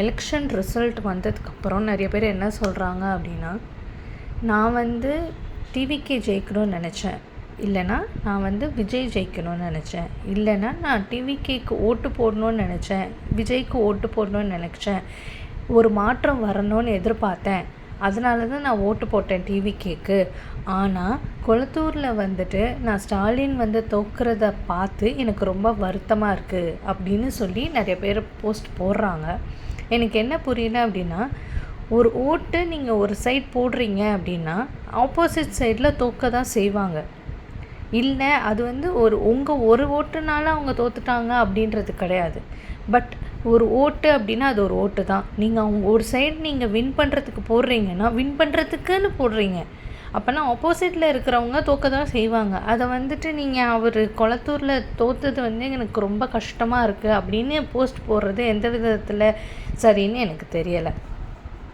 Election result வந்ததுக்கப்புறம் நிறைய பேர் என்ன சொல்கிறாங்க அப்படின்னா, நான் வந்து டிவிகே ஜெயிக்கணும்னு நினச்சேன், இல்லைனா நான் வந்து விஜய் ஜெயிக்கணும்னு நினச்சேன், இல்லைனா நான் டிவிகேக்கு ஓட்டு போடணும்னு நினச்சேன், விஜய்க்கு ஓட்டு போடணும்னு நினச்சேன், ஒரு மாற்றம் வரணும்னு எதிர்பார்த்தேன், அதனால தான் நான் ஓட்டு போட்டேன் டிவிகேக்கு. ஆனால் கொளத்தூரில் வந்துட்டு நான் ஸ்டாலின் வந்து தோற்கிறத பார்த்து எனக்கு ரொம்ப வருத்தமாக இருக்குது அப்படின்னு சொல்லி நிறைய பேர் போஸ்ட் போடுறாங்க. எனக்கு என்ன புரியல அப்படின்னா, ஒரு ஓட்டு நீங்கள் ஒரு சைட் போடுறீங்க அப்படின்னா ஆப்போசிட் சைடில் தோற்க தான் செய்வாங்க. இல்லை அது வந்து உங்கள் ஒரு ஓட்டுனால அவங்க தோற்றுட்டாங்க அப்படின்றது கிடையாது. பட் ஒரு ஓட்டு அப்படின்னா அது ஒரு ஓட்டு தான். நீங்கள் அவங்க ஒரு சைடு நீங்கள் வின் பண்ணுறதுக்கு போடுறீங்கன்னா வின் பண்ணுறதுக்குன்னு போடுறீங்க. அப்போனா ஆப்போசிட்டில் இருக்கிறவங்க தோற்க தான் செய்வாங்க. அதை வந்துட்டு நீங்கள் அவர் கொளத்தூரில் தோற்றது வந்து எனக்கு ரொம்ப கஷ்டமாக இருக்குது அப்படின்னு போஸ்ட் போடுறது எந்த விதத்தில் சரின்னு எனக்கு தெரியலை.